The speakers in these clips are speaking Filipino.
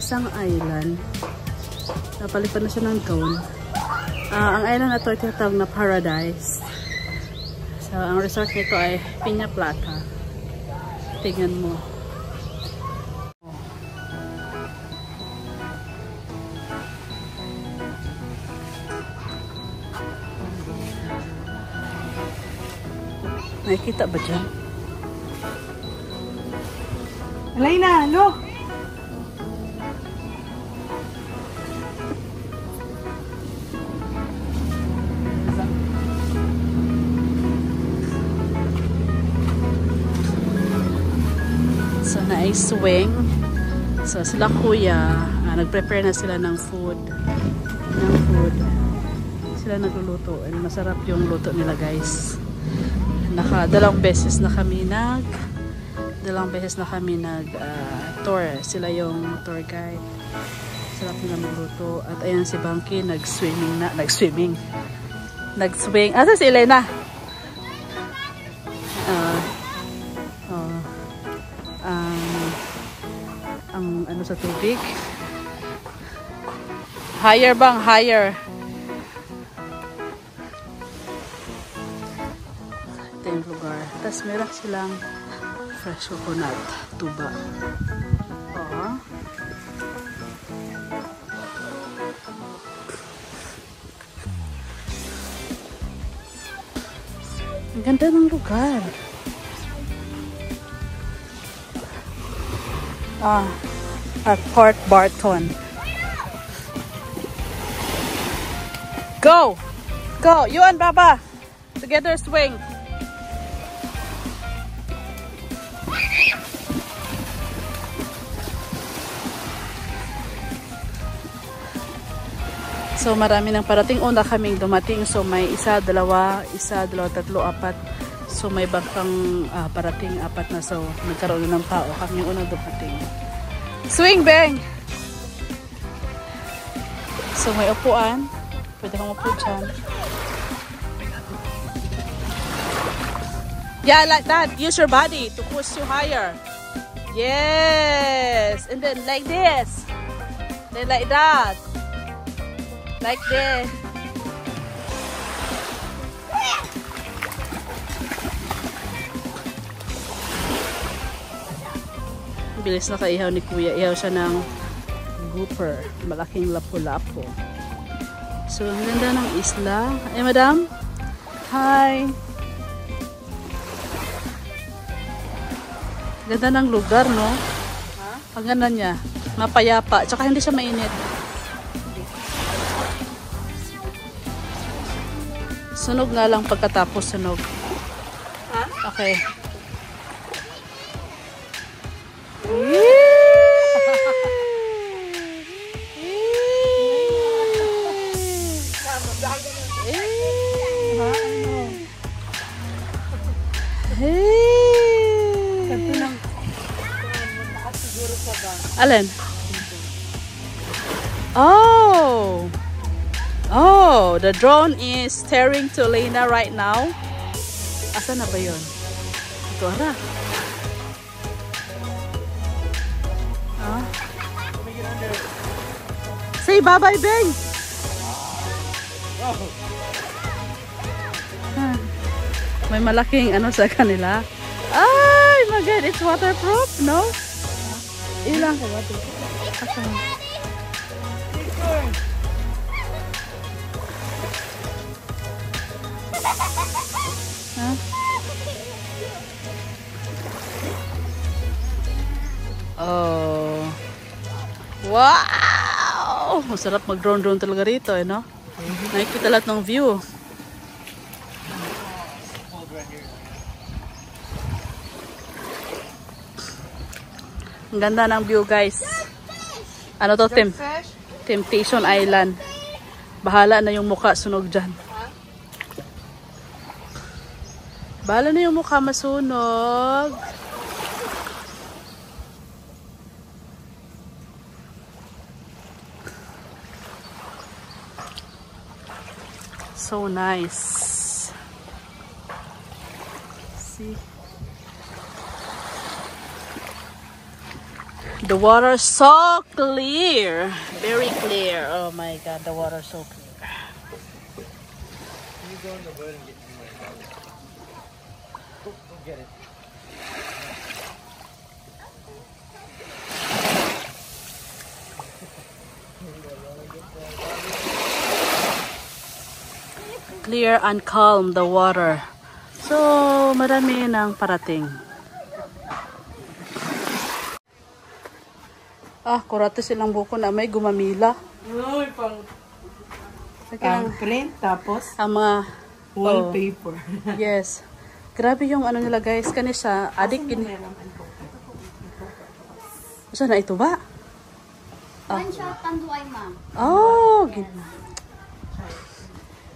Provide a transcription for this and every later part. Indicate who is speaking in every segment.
Speaker 1: isang island. Napalipan na siya ng drone. Ang island na ito ay tinatawag na Paradise. So, ang resort nito ay Piña Plata. Tingnan mo. Nakikita ba dyan?
Speaker 2: Elena, look!
Speaker 1: So, na-swing. So, sila kuya, nag-prepare na sila ng food. Sila nagluluto. And masarap yung luto nila, guys. Dalawang beses na kami tour. Sila yung tour guide. Sarap nila magluto. At ayan si Banky nag-swing. Asa si Elena? Ang ano sa tubig? Higher bang? Higher. Yung lugar. Tapos meron silang fresh coconut tuba. Oo. Ang ganda ng lugar. At Port Barton. Go! Go! You and Baba! Together swing! So marami nang parating. Una kaming dumating. So may isa, dalawa, tatlo, apat. So may bangkang parating, apat na. So nagkaroon ng tao. Kami yung unang dumating. Swing bang! So may upuan. Pwede kang upo dyan. Yeah, like that. Use your body to push you higher. Yes! And then like this. Then like that. Like this. Bilis na kaihaw ni Kuya. Ihaw siya ng grouper. Malaking lapu-lapu. So, ang ganda ng isla. Eh, madam? Hi! Ganda ng lugar, no? Ang ganda niya. Mapayapa. Tsaka hindi siya mainit. Sunog nga lang pagkatapos sunog. Okay. Alin? Oh, the drone is staring to Elena right now. Asan na ba yun? Ito, ara. Say bye-bye, Beng! May malaking ano sa kanila. Ay, my God, it's waterproof, no? Ilang ka water. Asan? Huh? Oh. Wow! Masarap mag-drone talaga rito, eh, no? Nakikita lahat ng view. Ang ganda ng view, guys. Ano to, Tim? Temptation Island. Bahala na yung mukha sunog dyan. Bahala na yung mukha masunog. So nice. See? The water is so clear. Very clear. Oh my god, the water is so clear.
Speaker 3: You go in the boat and get my dog. Go get it.
Speaker 1: Clear and calm the water. So, marami nang parating. Ah, kurate silang buko na may gumamila.
Speaker 2: Uy, pang
Speaker 1: Ang
Speaker 2: print, tapos
Speaker 1: ang mga
Speaker 2: wallpaper.
Speaker 1: yes. Grabe yung ano nila guys. Kani siya, adik in. Saan na ito ba?
Speaker 4: One shot tanduay, ma'am.
Speaker 1: Oh,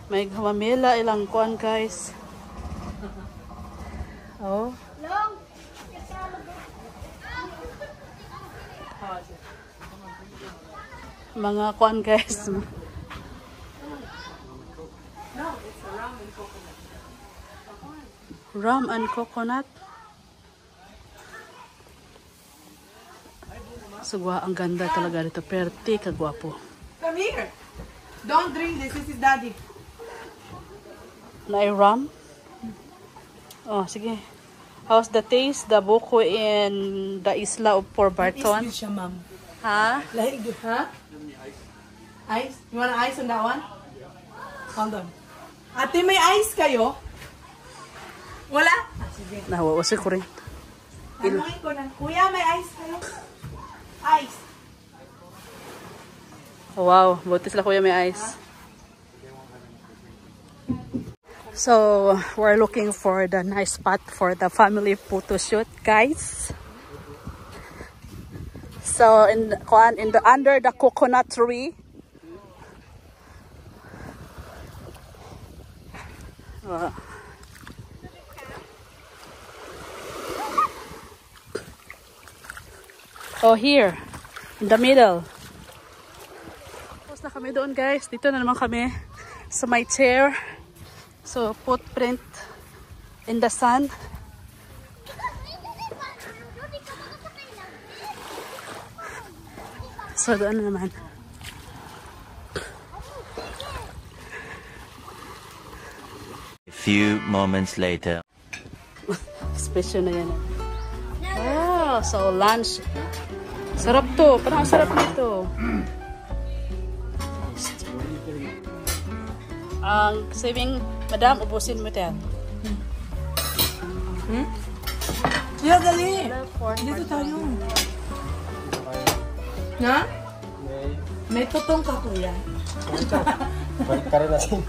Speaker 1: may gumamila ilang kuan guys. Oh.
Speaker 4: Long.
Speaker 1: Mga kuan guys. Rum and coconut. Sugwa, ang ganda talaga dito. Perti, kagwapo.
Speaker 2: Come here. Don't drink this. This is daddy.
Speaker 1: Na rum? Oh, sige. How's the taste? The buko in the isla of Port Barton?
Speaker 2: Is siya, ma'am.
Speaker 1: Ha?
Speaker 2: Like, huh? Ice? You want ice on that one? Hold on. Ate, may ice kayo? Wala? Ah, sige.
Speaker 1: Nawawasi ko rin.
Speaker 2: Tanungin ko na. Kuya, may ice kayo? Ice.
Speaker 1: Wow, buti sila kuya may ice. So, we're looking for the nice spot for the family photo shoot, guys. So, in the under the coconut tree. Oh, here in the middle. Tapos na kami doon, guys. Dito na naman kami sa my chair. So, footprint in the sun. So, doon na naman.
Speaker 5: A few moments later.
Speaker 1: Special na yan. Wow, so lunch. Sarap to. Parang sarap nito. Ang saving, madam, ubusin mo ito.
Speaker 2: Yeah, dali. Dito tayo. Na? May tutong ka, kuya.
Speaker 3: Balik ka rin natin.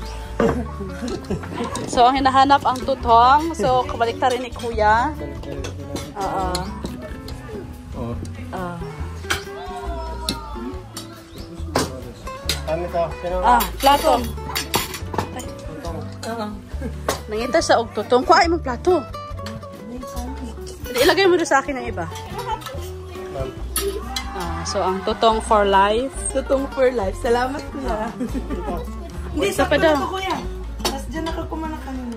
Speaker 1: So, ang hinahanap ang tutong. So, kabalik ta rin ni kuya. Oo.
Speaker 3: Oo. Ano ito?
Speaker 1: Plato. Nangita sa og tutong. Kuha mo plato. Ilagay mo doon sa akin ng iba. So, ang tutong for life.
Speaker 2: Tutong for life. Salamat, kuya. Hindi,
Speaker 1: Isa
Speaker 2: sa
Speaker 1: pa daw.
Speaker 2: kuya. Tapos dyan nakakumana kanina.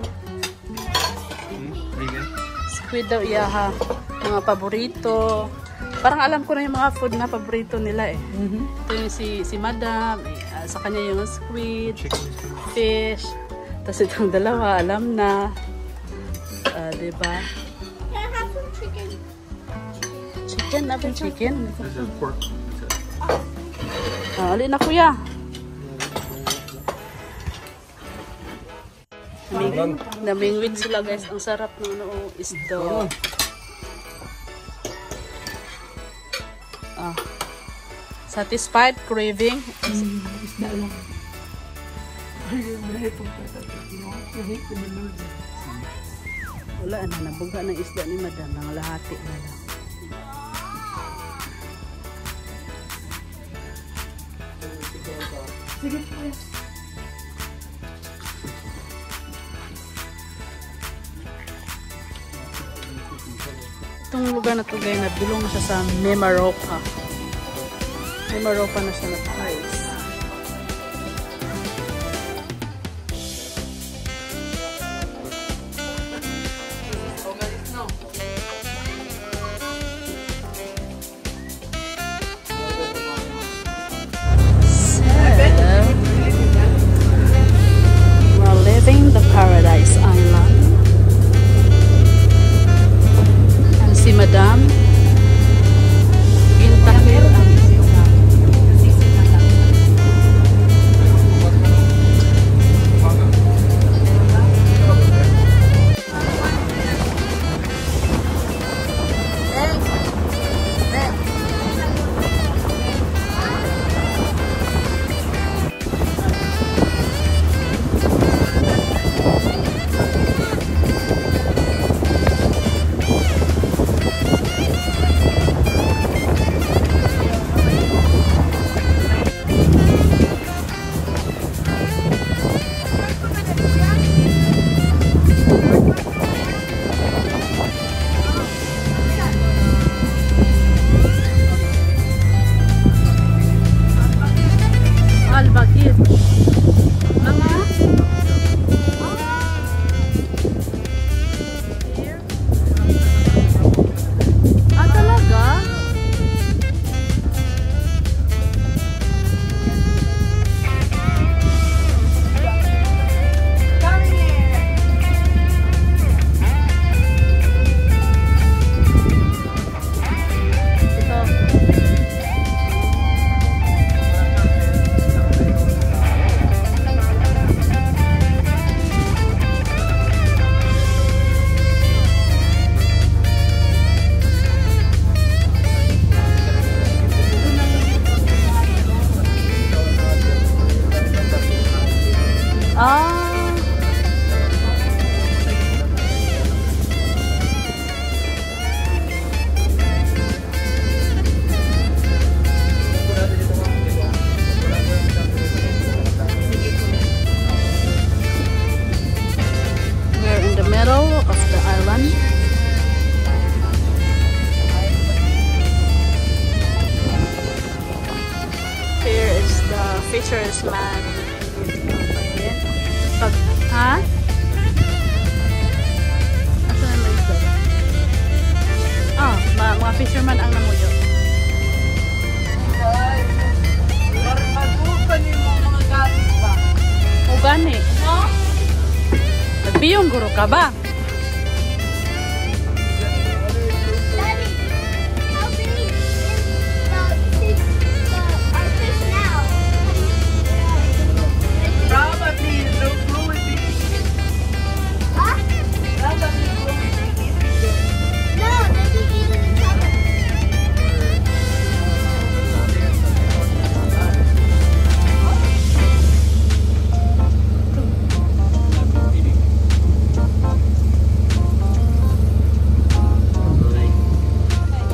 Speaker 1: Squid daw iyaha. Mga paborito. Parang alam ko na yung mga food na paborito nila eh. Ito yung si Madam. Sa kanya yung squid, fish. Tapos itong dalawa, alam na. Diba?
Speaker 4: Can I have some chicken?
Speaker 1: Chicken? Natin chicken?
Speaker 3: Pork.
Speaker 1: Alin na kuya. Namingwit sila guys. Ang sarap ng isda. Satisfied craving.
Speaker 2: Isda lang.
Speaker 1: Wala na, nabuga ng isda ni Madam. Nang lahati na lang.
Speaker 2: Sige, kuya.
Speaker 1: Itong lugar na to guys, nabilong na siya sa Mimaropa. Mimaropa na siya na place. Ha? Asa na may isda? Mga fisherman ang namuyo.
Speaker 2: Guys, marmadukan yung mga gatis ba?
Speaker 1: O gani.
Speaker 2: No?
Speaker 1: Nagpiyong guro ka ba?
Speaker 4: Daddy, how big is our fish now?
Speaker 2: Probably low fluid.
Speaker 4: Huh?
Speaker 2: Probably fluid.
Speaker 4: No, Daddy eating each other.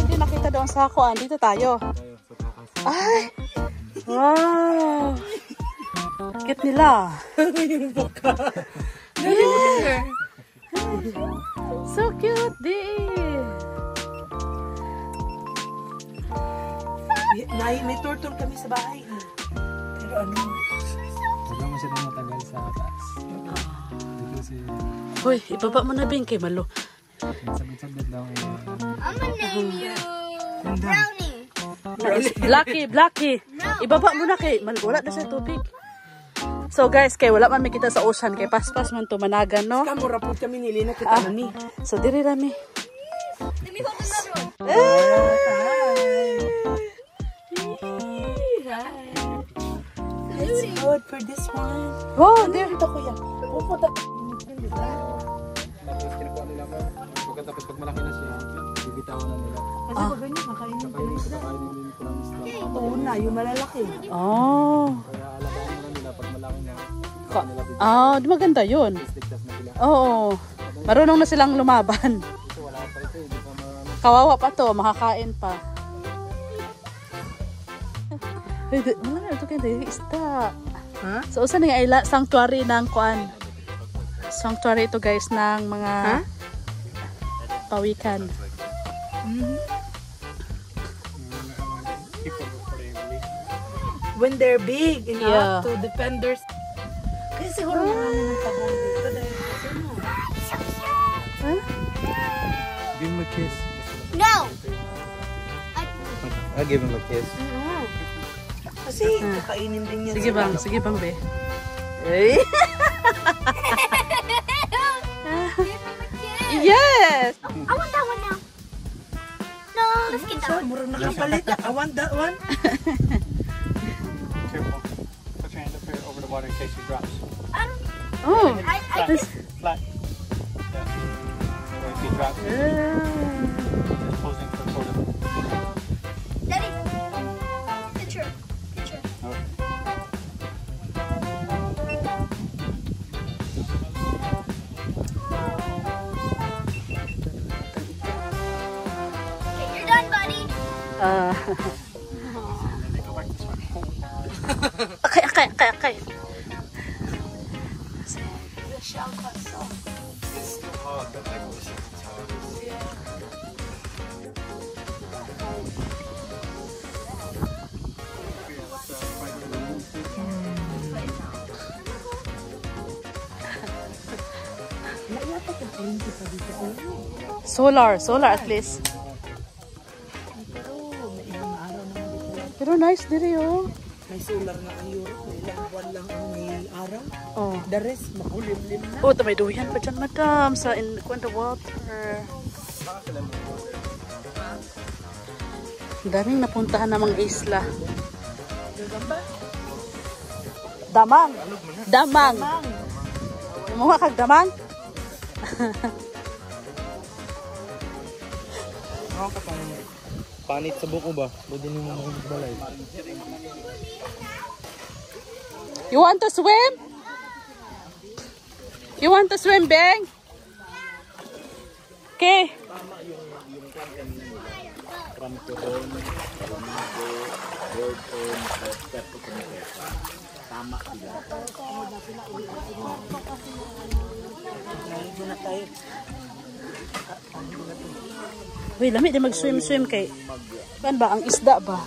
Speaker 1: Hindi nakita doon sa kuan. Dito tayo. Ay! Wow! Cute nila. Yeah. So cute, di.
Speaker 2: May turtle kami sa bahay. Pero ano?
Speaker 3: Wala mo siya matagal sa taas. Dito si...
Speaker 1: Hoy, ibaba mo na Bing kay Malo.
Speaker 3: sabit-sabit daw eh.
Speaker 4: I'm gonna name you Brownie.
Speaker 1: Blacky. Ibaba mo na kay wala na sa tubig. So guys, kay wala man may kita sa ocean kay paspas man to managan no.
Speaker 2: Kamura po kami nili na kita nani.
Speaker 1: So diri rami.
Speaker 4: Let me hold another one.
Speaker 2: Let's vote for this one.
Speaker 1: Oh, there.
Speaker 2: Dito kuya. Pupunta.
Speaker 3: Tapos kinukuha nila mo. Pagkatapos pag malaki na siya, bibitawan na nila.
Speaker 2: Kasi pag ganyan, kakainin ko.
Speaker 3: Kakainin din ko ng isda.
Speaker 2: Oo na, yung malalaki.
Speaker 1: Oh.
Speaker 3: Kaya alagaan mo na nila pag malaki na.
Speaker 1: Di maganda 'yun.
Speaker 3: Ligtas na sila.
Speaker 1: Oo. Marunong na silang lumaban.
Speaker 3: Ito wala pa ito. Hindi pa marami.
Speaker 1: Kawawa pa to, makakain pa. Wala na ito kayo isda.
Speaker 2: Ha?
Speaker 1: So, saan nga ila? Sanctuary ng kuan. Sanctuary ito guys ng mga pawikan.
Speaker 2: When they're big enough
Speaker 1: Yeah.
Speaker 2: to defend their... Kasi siguro marami ng tabong dito dahil
Speaker 3: Give him a kiss.
Speaker 4: No.
Speaker 3: I'll give him a kiss.
Speaker 2: kasi kakainin din niya.
Speaker 1: Sige bang be. Hey. Yes!
Speaker 4: I want that one now. No, let's get that one.
Speaker 2: Mura nakapalit. I want that one.
Speaker 3: Careful. Put your hand up here over the water in case he drops.
Speaker 4: I don't.
Speaker 1: Oh.
Speaker 4: I
Speaker 3: Flat. Yeah. If he drops, just posing for photo.
Speaker 4: Daddy. Picture.
Speaker 3: Okay.
Speaker 4: Okay, you're done, buddy.
Speaker 1: Okay. Solar at least. Pero nice diri oh.
Speaker 2: May solar na ang Europe. May ilang buwan lang ang may araw.
Speaker 1: Oh.
Speaker 2: The rest, makulimlim na.
Speaker 1: Oh, may duyan pa dyan, madam, sa in the water. Daming napuntahan na mga isla. Damang. Mukha kag damang?
Speaker 3: Panit sa buko ba? Pwede nyo mo magbalay.
Speaker 1: You want to swim? You want to swim, Beng? Okay. Uy, lamig din mag-swim kay. Kan ba ang isda ba?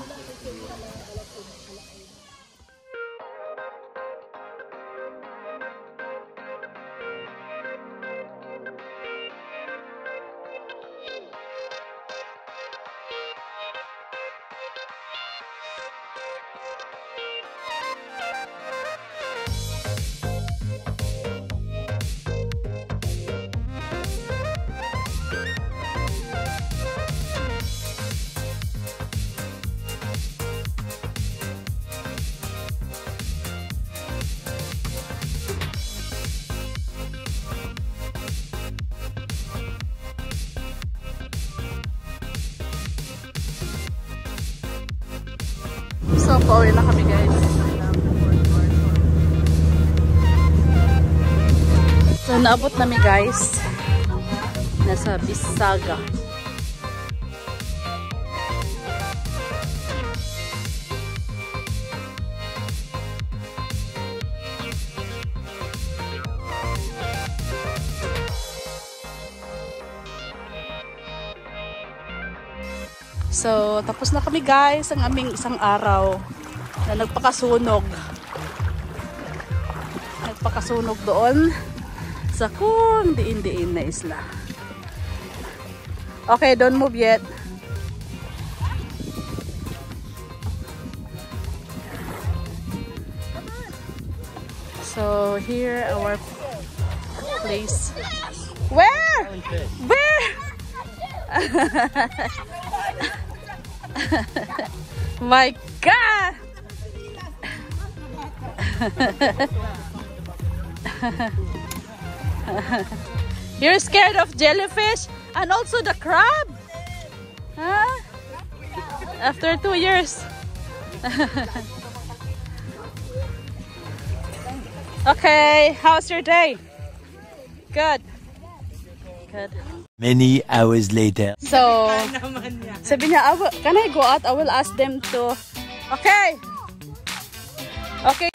Speaker 1: pauwi na kami guys. So naabot namin guys. Nasa Bisaga. So, tapos na kami guys ang aming isang araw na nagpakasunog. Nagpakasunog doon sa kung diin-diin na isla. Okay, don't move yet. So, here our place. Where? Where? My God! You're scared of jellyfish and also the crab? Huh? After 2 years. Okay, how's your day? Good. Good.
Speaker 5: Many hours later.
Speaker 1: So, sabi niya, can I go out? I will ask them to... Okay! Okay.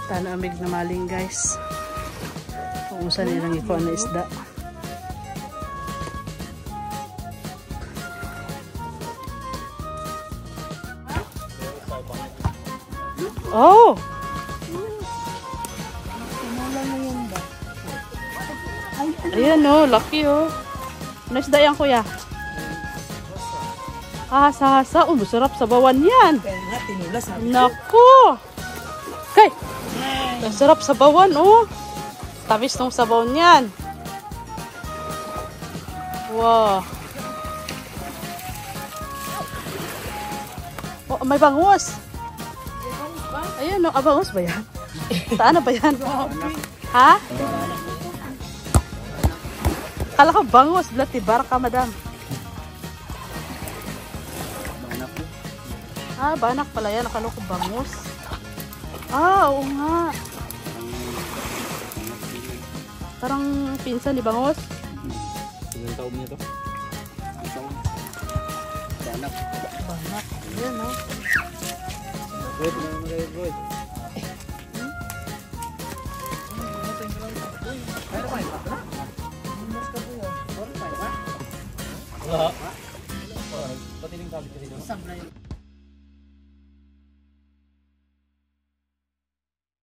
Speaker 1: Tanamig na maling guys. Pausan nilang ikuha na isda. Oh! Ayan oh, lucky oh. Ano isda yan kuya? Hasa-hasa. Oh, masarap sa bawan yan. Naku! Okay! Masarap sa bawan oh. Tamis nung sabaw niyan. Wow. Oh, may bangus. Ayan oh, bangus ba yan? Saan na ba yan? Ha? Kala ko bangus, blati barka madam. Ah, banak pala yan. Akala ko bangus. Ah, oo nga. Parang pinsan ni bangus.
Speaker 3: Ilang taon niya to? Banak.
Speaker 1: Banak. Ayan no.
Speaker 3: Wait, wait. Wala. Patiling sabi ko dito.